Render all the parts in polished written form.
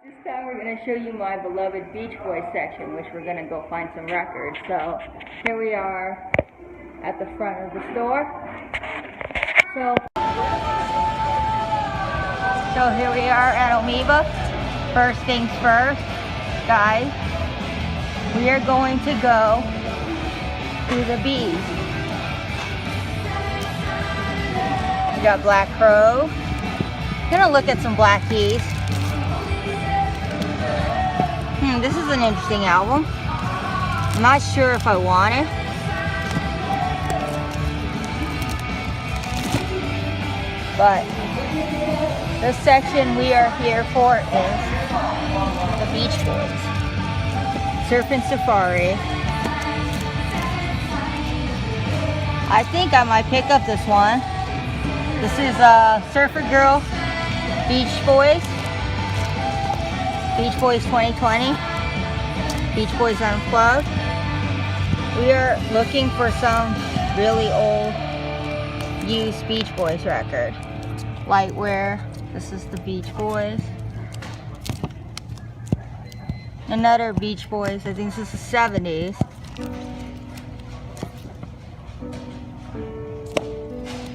This time we're going to show you my beloved Beach Boys section, which we're going to go find some records. So here we are at the front of the store. So here we are at Amoeba. First things first, guys, we are going to go to the bees. We got Black Crow. Gonna look at some Black Keys. This is an interesting album. I'm not sure if I want it. But the section we are here for is the Beach Boys. Surfing Safari. I think I might pick up this one. This is Surfer Girl Beach Boys. Beach Boys 2020. Beach Boys Unplugged. We are looking for some really old used Beach Boys record. Lightwear. This is the Beach Boys. Another Beach Boys. I think this is the 70s.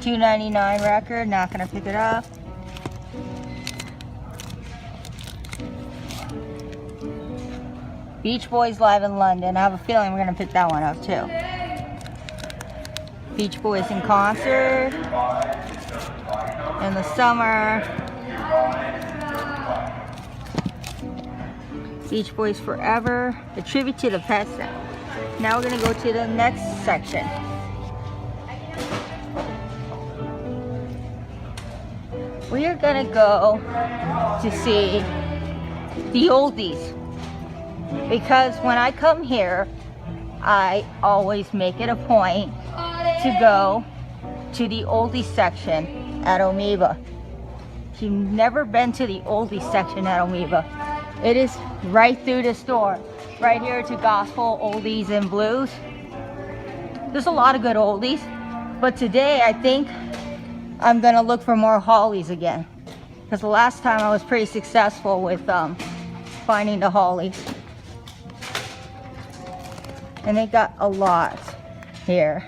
$2.99 record. Not gonna pick it up. Beach Boys Live in London. I have a feeling we're gonna pick that one up too. Beach Boys in concert in the summer. Beach Boys Forever. A tribute to the Pet Sound. Now we're gonna go to the next section. We are gonna go to see the oldies. Because when I come here, I always make it a point to go to the oldies section at Amoeba. If you've never been to the oldies section at Amoeba, it is right through the store. Right here to gospel, oldies, and blues. There's a lot of good oldies, but today I think I'm gonna look for more hollies again. Because the last time I was pretty successful with finding the hollies. And they got a lot here.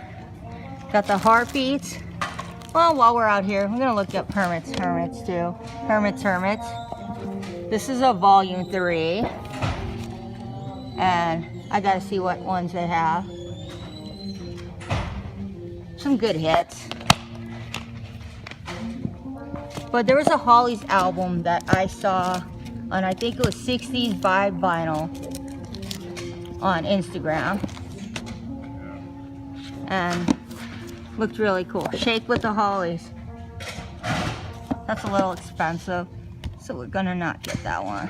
Got the heartbeats. Well, while we're out here, we're gonna look up Hermits too. Hermits. This is a volume 3. And I gotta see what ones they have. Some good hits. But there was a Hollies album that I saw on, I think it was 60s Vibe Vinyl on Instagram. And looked really cool. Shake with the Hollies. That's a little expensive, so we're gonna not get that one.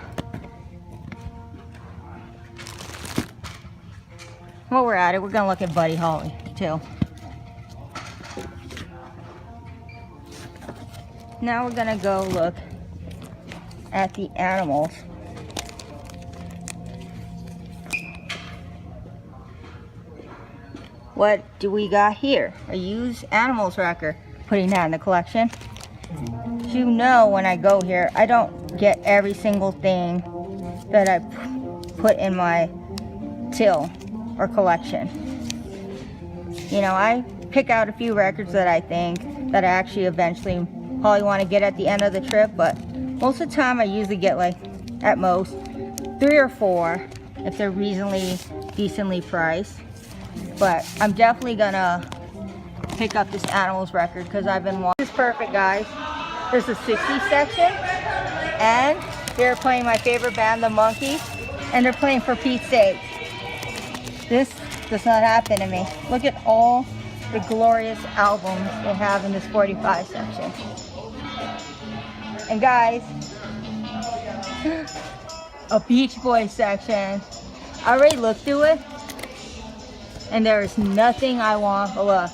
While we're at it, we're gonna look at Buddy Holly too. Now we're gonna go look at the animals. What do we got here? A used animals record. Putting that in the collection. You know, when I go here, I don't get every single thing that I put in my till or collection. You know, I pick out a few records that I think that I actually eventually probably want to get at the end of the trip, but most of the time I usually get like at most 3 or 4 if they're reasonably decently priced. But I'm definitely gonna pick up this animals record because I've been watching. This is perfect, guys. There's a 60s section and they're playing my favorite band, the Monkees, and they're playing For Pete's Sake. This does not happen to me. Look at all the glorious albums they have in this 45 section. And guys, a Beach Boys section. I already looked through it and there is nothing I want but look.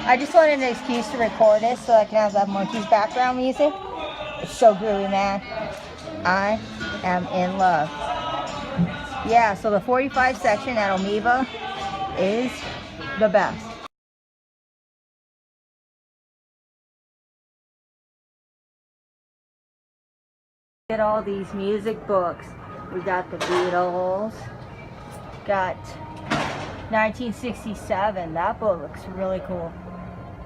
I just wanted an excuse to record this so I can have that Monkees background music. It's so groovy, man. I am in love. Yeah, so the 45 section at Amoeba is the best. Get all these music books. We got the Beatles. Got 1967. That book looks really cool.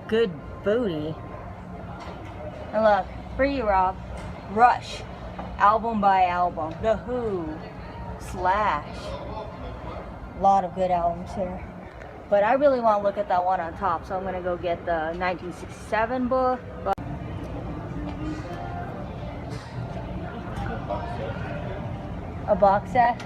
Good booty. And look, for you, Rob. Rush. Album by album. The Who. Slash. A lot of good albums here. But I really want to look at that one on top, so I'm going to go get the 1967 book. A box set.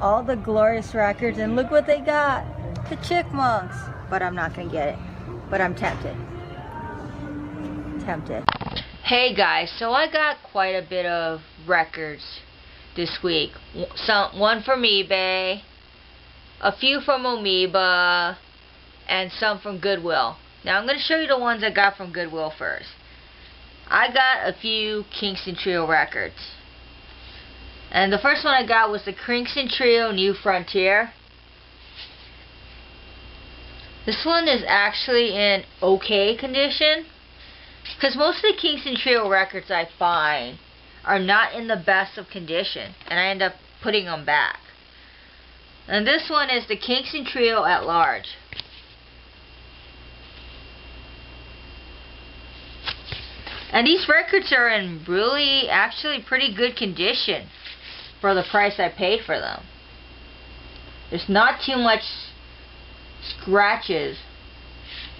All the glorious records, and look what they got. The Chickmunks. But I'm not going to get it. But I'm tempted. Hey guys, so I got quite a bit of records this week. One from eBay, a few from Amoeba, and some from Goodwill. Now I'm going to show you the ones I got from Goodwill first. I got a few Kingston Trio records. And the first one I got was the Kingston Trio New Frontier. This one is actually in okay condition. Because most of the Kingston Trio records I find are not in the best of condition. And I end up putting them back. And this one is the Kingston Trio at Large. And these records are in really, actually pretty good condition for the price I paid for them. There's not too much scratches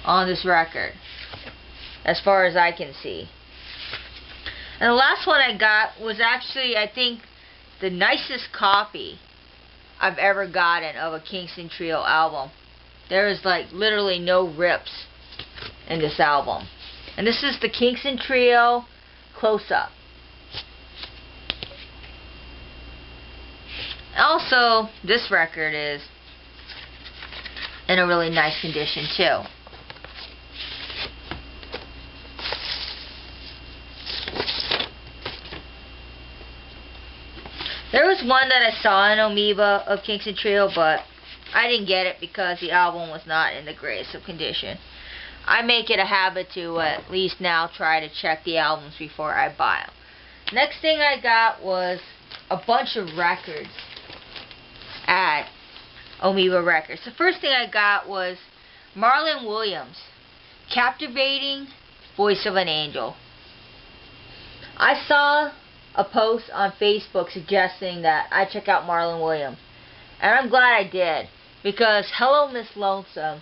on this record, as far as I can see. And the last one I got was actually, I think, the nicest copy I've ever gotten of a Kingston Trio album. There is like literally no rips in this album. And this is the Kingston Trio Close Up. Also, this record is in a really nice condition too. There was one that I saw in Amoeba of Kingston Trio, but I didn't get it because the album was not in the greatest of condition. I make it a habit to at least now try to check the albums before I buy them. Next thing I got was a bunch of records at Amoeba Records. The first thing I got was Marlon Williams, Captivating Voice of an Angel. I saw a post on Facebook suggesting that I check out Marlon Williams, and I'm glad I did, because Hello Miss Lonesome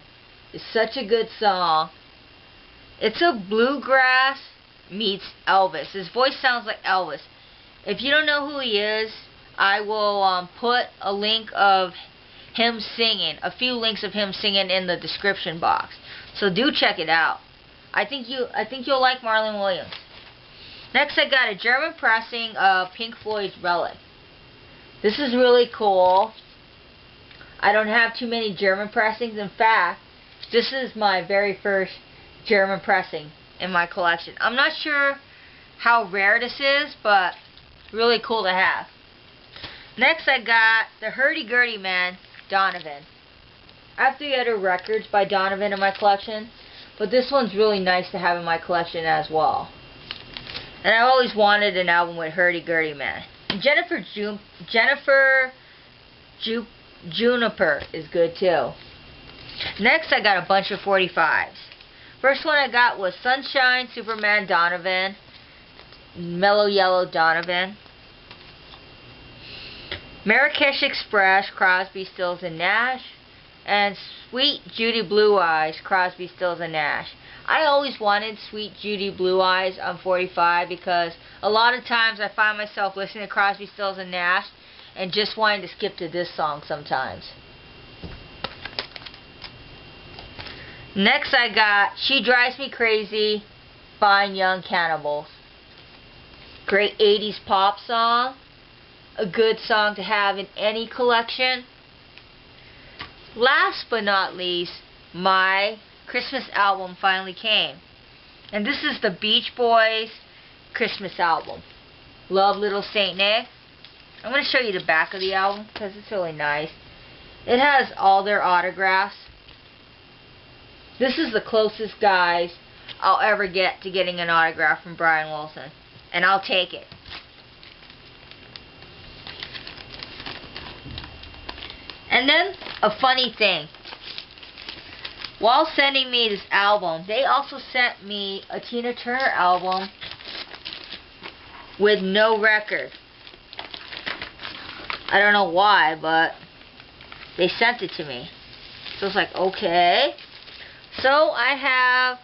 is such a good song. It's a bluegrass meets Elvis. His voice sounds like Elvis. If you don't know who he is, I will put a link of him singing, a few links of him singing in the description box. So do check it out. I think you'll like Marlon Williams. Next I got a German pressing of Pink Floyd's Relic. This is really cool. I don't have too many German pressings. In fact, this is my very first German pressing in my collection. I'm not sure how rare this is, but really cool to have. Next I got the Hurdy-Gurdy Man, Donovan. I have 3 other records by Donovan in my collection, but this one's really nice to have in my collection as well. And I always wanted an album with Hurdy-Gurdy Man. And Jennifer Juniper is good too. Next I got a bunch of 45s. First one I got was Sunshine, Superman, Donovan, Mellow Yellow, Donovan, Marrakesh Express, Crosby, Stills and Nash, and Sweet Judy Blue Eyes, Crosby, Stills and Nash. I always wanted Sweet Judy Blue Eyes on 45 because a lot of times I find myself listening to Crosby, Stills and Nash and just wanting to skip to this song sometimes. Next I got She Drives Me Crazy, Fine Young Cannibals. Great 80s pop song. A good song to have in any collection. Last but not least, my Christmas album finally came. And this is the Beach Boys Christmas album. Love Little Saint Nick. I'm going to show you the back of the album because it's really nice. It has all their autographs. This is the closest, guys, I'll ever get to getting an autograph from Brian Wilson. And I'll take it. And then, a funny thing. While sending me this album, they also sent me a Tina Turner album with no record. I don't know why, but they sent it to me. So it's like, okay. So I have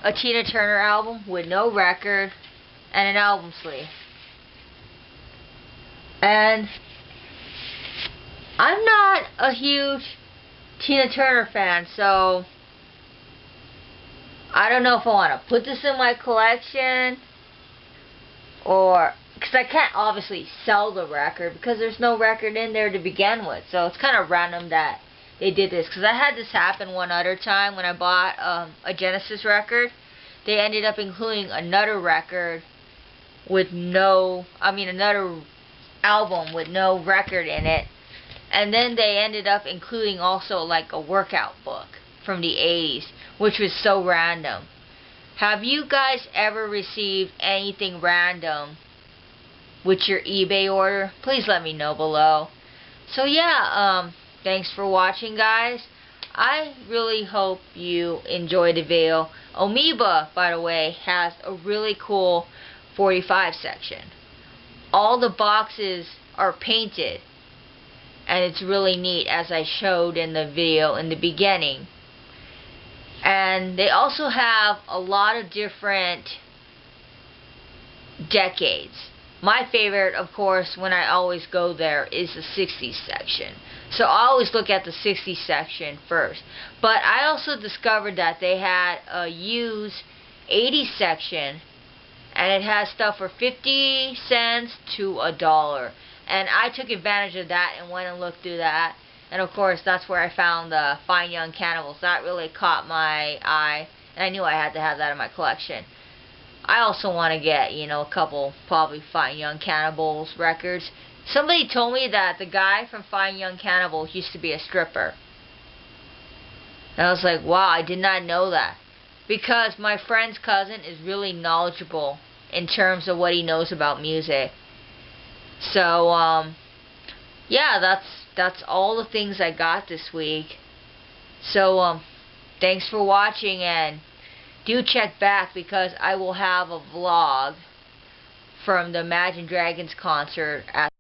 a Tina Turner album with no record and an album sleeve. And I'm not a huge Tina Turner fan, so I don't know if I want to put this in my collection, or because I can't obviously sell the record because there's no record in there to begin with. So it's kind of random that they did this, because I had this happen one other time when I bought a Genesis record. They ended up including another record with no, another album with no record in it. And then they ended up including also like a workout book from the 80s, which was so random. Have you guys ever received anything random with your eBay order? Please let me know below. So yeah, thanks for watching, guys. I really hope you enjoyed the video. Amoeba, by the way, has a really cool 45 section. All the boxes are painted, and it's really neat, as I showed in the video in the beginning. And they also have a lot of different decades. My favorite, of course, when I always go there, is the 60s section. So I always look at the 60s section first. But I also discovered that they had a used 80s section, and it has stuff for 50 cents to $1. And I took advantage of that and went and looked through that. And of course, that's where I found the Fine Young Cannibals. That really caught my eye, and I knew I had to have that in my collection. I also want to get, a couple probably Fine Young Cannibals records. Somebody told me that the guy from Fine Young Cannibals used to be a stripper. And I was like, wow, I did not know that. Because my friend's cousin is really knowledgeable in terms of what he knows about music. So, yeah, that's all the things I got this week. So, thanks for watching, and do check back, because I will have a vlog from the Imagine Dragons concert at